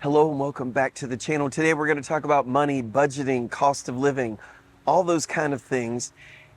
Hello and welcome back to the channel. Today we're going to talk about money, budgeting, cost of living, all those kind of things.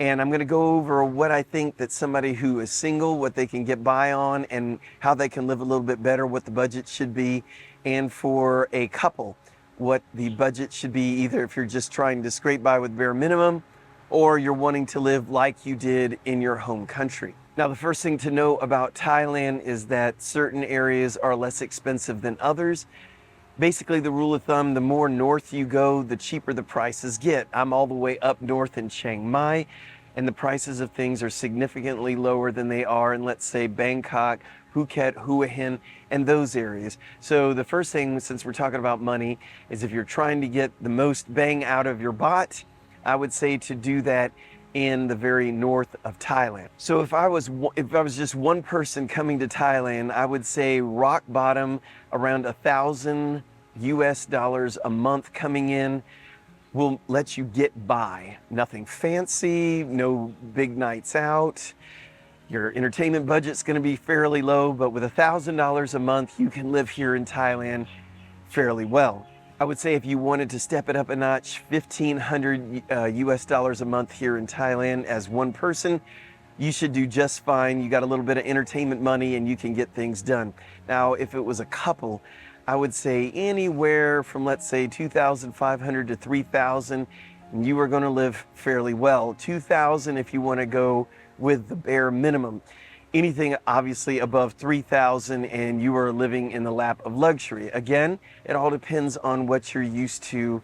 And I'm going to go over what I think that somebody who is single, what they can get by on and how they can live a little bit better, what the budget should be. And for a couple, what the budget should be, either if you're just trying to scrape by with bare minimum or you're wanting to live like you did in your home country. Now, the first thing to know about Thailand is that certain areas are less expensive than others. Basically, the rule of thumb, the more north you go, the cheaper the prices get. I'm all the way up north in Chiang Mai, and the prices of things are significantly lower than they are in, let's say, Bangkok, Phuket, Hua Hin, and those areas. So the first thing, since we're talking about money, is if you're trying to get the most bang out of your baht, I would say to do that in the very north of Thailand. So if I was just one person coming to Thailand, I would say rock bottom around $1,000 a month coming in will let you get by. Nothing fancy, no big nights out. Your entertainment budget's going to be fairly low, but with $1,000 a month, you can live here in Thailand fairly well. I would say if you wanted to step it up a notch, $1,500 a month here in Thailand as one person, you should do just fine. You got a little bit of entertainment money and you can get things done. Now, if it was a couple, I would say anywhere from, let's say, $2,500 to $3,000, and you are going to live fairly well. $2,000 if you want to go with the bare minimum. Anything obviously above $3,000 and you are living in the lap of luxury. Again, it all depends on what you're used to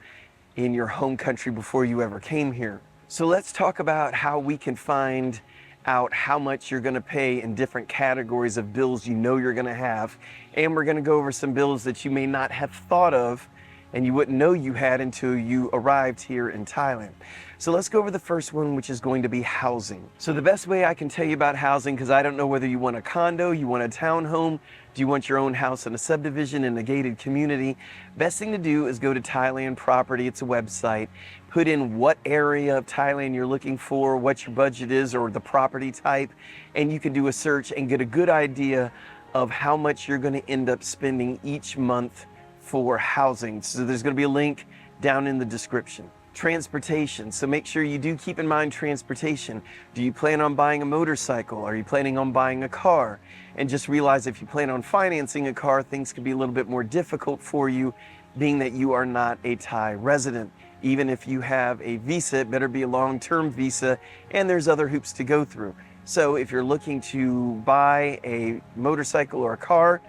in your home country before you ever came here. So let's talk about how we can find out how much you're going to pay in different categories of bills you know you're going to have. And we're going to go over some bills that you may not have thought of and you wouldn't know you had until you arrived here in Thailand. So let's go over the first one, which is going to be housing. So the best way I can tell you about housing, because I don't know whether you want a condo, you want a townhome, do you want your own house in a subdivision in a gated community? Best thing to do is go to Thailand Property. It's a website. Put in what area of Thailand you're looking for, what your budget is, or the property type, and you can do a search and get a good idea of how much you're going to end up spending each month for housing. So there's going to be a link down in the description. Transportation. So make sure you do keep in mind transportation. Do you plan on buying a motorcycle? Are you planning on buying a car? And just realize if you plan on financing a car, things could be a little bit more difficult for you, being that you are not a Thai resident. Even if you have a visa, it better be a long-term visa, and there's other hoops to go through. So if you're looking to buy a motorcycle or a car,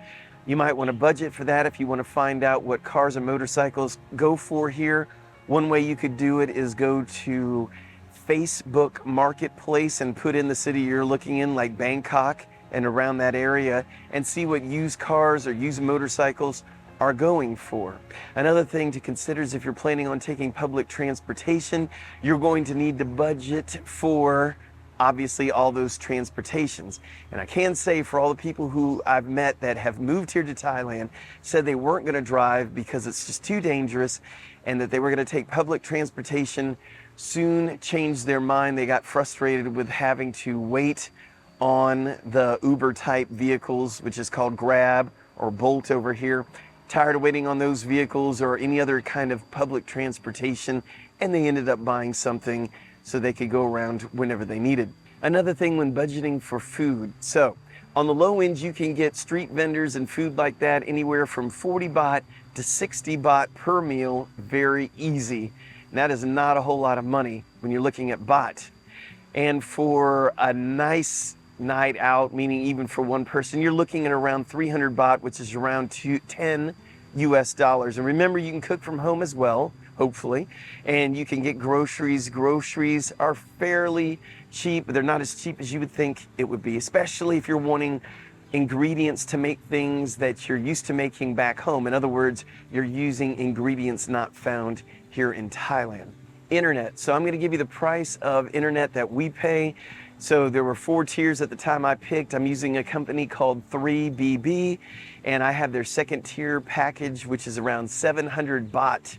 you might want to budget for that. If you want to find out what cars and motorcycles go for here, one way you could do it is go to Facebook Marketplace and put in the city you're looking in, like Bangkok and around that area, and see what used cars or used motorcycles are going for. Another thing to consider is if you're planning on taking public transportation, you're going to need to budget for obviously all those transportations. And I can say for all the people who I've met that have moved here to Thailand, said they weren't going to drive because it's just too dangerous and that they were going to take public transportation, soon changed their mind. They got frustrated with having to wait on the Uber type vehicles, which is called Grab or Bolt over here. Tired of waiting on those vehicles or any other kind of public transportation, and they ended up buying something so they could go around whenever they needed. Another thing when budgeting for food. So on the low end, you can get street vendors and food like that anywhere from 40 baht to 60 baht per meal, very easy. And that is not a whole lot of money when you're looking at baht. And for a nice night out, meaning even for one person, you're looking at around 300 baht, which is around $10 US. And remember, you can cook from home as well, hopefully, and you can get groceries. Groceries are fairly cheap, but they're not as cheap as you would think it would be, especially if you're wanting ingredients to make things that you're used to making back home. In other words, you're using ingredients not found here in Thailand. Internet. So I'm going to give you the price of internet that we pay. So there were 4 tiers at the time I picked. I'm using a company called 3BB, and I have their second tier package, which is around 700 baht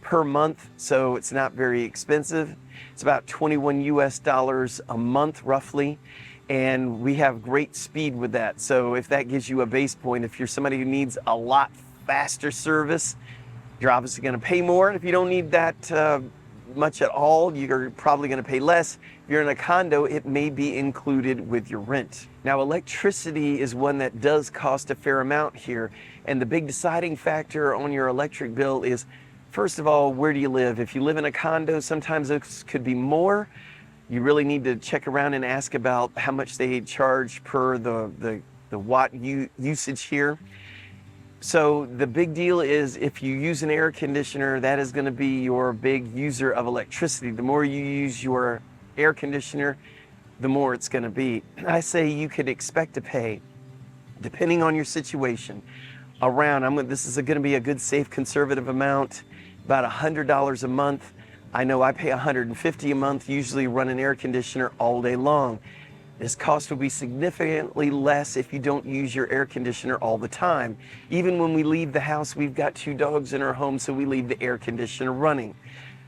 per month. So it's not very expensive. It's about $21 US a month roughly. And we have great speed with that. So if that gives you a base point, if you're somebody who needs a lot faster service, you're obviously going to pay more. And if you don't need that much at all, you're probably going to pay less. If you're in a condo, it may be included with your rent. Now, electricity is one that does cost a fair amount here. And the big deciding factor on your electric bill is, first of all, where do you live? If you live in a condo, sometimes this could be more. You really need to check around and ask about how much they charge per the watt usage here. So the big deal is if you use an air conditioner, that is going to be your big user of electricity. The more you use your air conditioner, the more it's going to be. I say you could expect to pay, depending on your situation, around, this is going to be a good, safe, conservative amount, about $100 a month. I know I pay $150 a month, usually run an air conditioner all day long. This cost will be significantly less if you don't use your air conditioner all the time. Even when we leave the house, we've got 2 dogs in our home, so we leave the air conditioner running.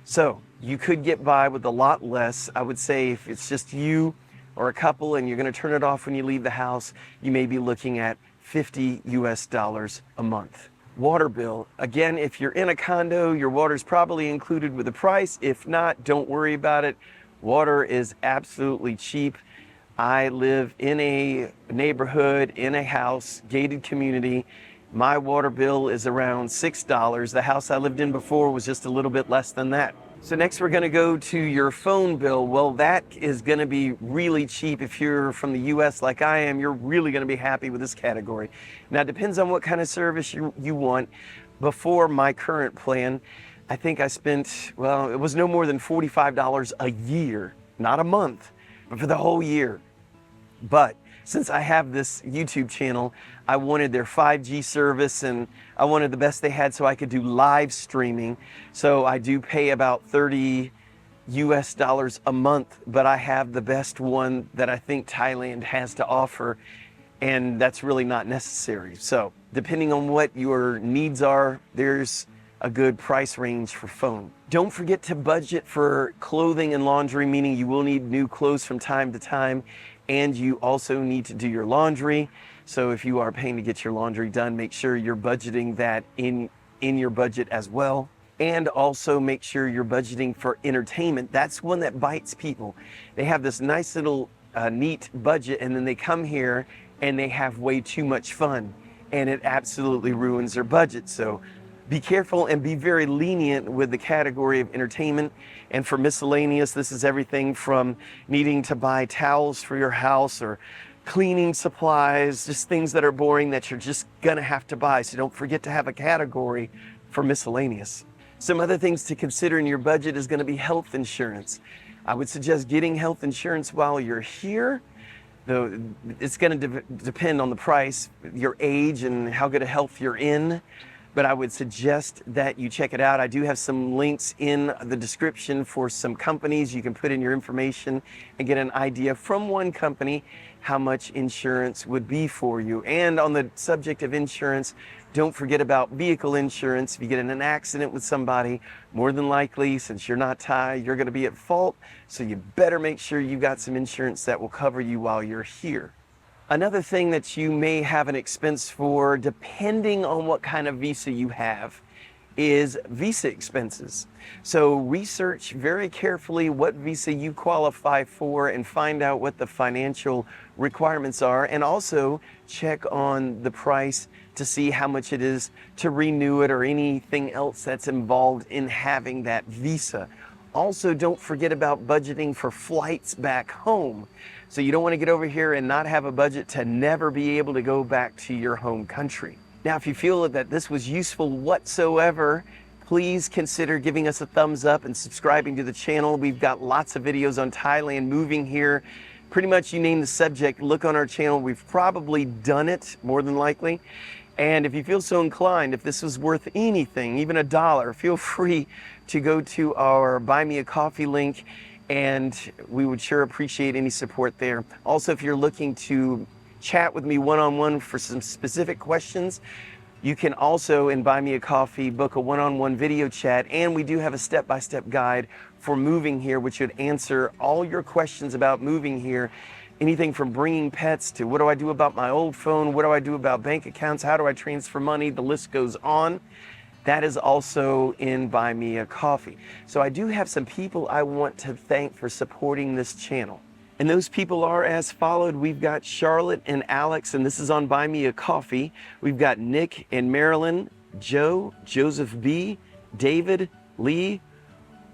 So you could get by with a lot less. I would say if it's just you or a couple and you're going to turn it off when you leave the house, you may be looking at $50 US a month. Water bill. Again, if you're in a condo, your water's probably included with the price. If not, don't worry about it. Water is absolutely cheap. I live in a neighborhood, in a house, gated community. My water bill is around $6. The house I lived in before was just a little bit less than that. So next we're going to go to your phone bill. Well, that is going to be really cheap. If you're from the US like I am, you're really going to be happy with this category. Now, it depends on what kind of service you want. Before my current plan, I think I spent, well, it was no more than $45 a year, not a month, but for the whole year. But since I have this YouTube channel, I wanted their 5G service and I wanted the best they had so I could do live streaming. So I do pay about $30 US a month, but I have the best one that I think Thailand has to offer, and that's really not necessary. So depending on what your needs are, there's a good price range for phone. Don't forget to budget for clothing and laundry, meaning you will need new clothes from time to time, and you also need to do your laundry. So if you are paying to get your laundry done, make sure you're budgeting that in your budget as well. And also make sure you're budgeting for entertainment. That's one that bites people. They have this nice little neat budget, and then they come here and they have way too much fun, and it absolutely ruins their budget. So be careful and be very lenient with the category of entertainment. And for miscellaneous, this is everything from needing to buy towels for your house or cleaning supplies, just things that are boring that you're just gonna have to buy. So don't forget to have a category for miscellaneous. Some other things to consider in your budget is gonna be health insurance. I would suggest getting health insurance while you're here. Though it's gonna depend on the price, your age, and how good a health you're in. But I would suggest that you check it out. I do have some links in the description for some companies. You can put in your information and get an idea from one company how much insurance would be for you. And on the subject of insurance, don't forget about vehicle insurance. If you get in an accident with somebody, more than likely, since you're not Thai, you're gonna be at fault. So you better make sure you got some insurance that will cover you while you're here. Another thing that you may have an expense for, depending on what kind of visa you have, is visa expenses. So research very carefully what visa you qualify for and find out what the financial requirements are, and also check on the price to see how much it is to renew it or anything else that's involved in having that visa. Also, don't forget about budgeting for flights back home. So you don't want to get over here and not have a budget to never be able to go back to your home country. Now, if you feel that this was useful whatsoever, please consider giving us a thumbs up and subscribing to the channel. We've got lots of videos on Thailand, moving here. Pretty much you name the subject, look on our channel. We've probably done it, more than likely. And if you feel so inclined, if this was worth anything, even $1, feel free to go to our Buy Me a Coffee link, and we would sure appreciate any support there. Also, if you're looking to chat with me one-on-one for some specific questions, you can also, in Buy Me a Coffee, book a one-on-one video chat, and we do have a step-by-step guide for moving here, which would answer all your questions about moving here anything from bringing pets to what do I do about my old phone, what do I do about bank accounts, how do I transfer money, the list goes on. That is also in Buy Me a Coffee. So I do have some people I want to thank for supporting this channel. And those people are as followed. We've got Charlotte and Alex, and this is on Buy Me a Coffee. We've got Nick and Marilyn, Joe, Joseph B, David, Lee,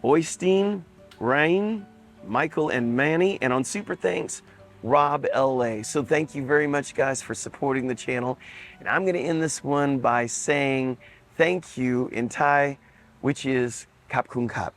Oystein, Ryan, Michael and Manny, and on Super Thanks, Rob LA. So thank you very much, guys, for supporting the channel. And I'm going to end this one by saying thank you in Thai, which is Kap Kun Kap.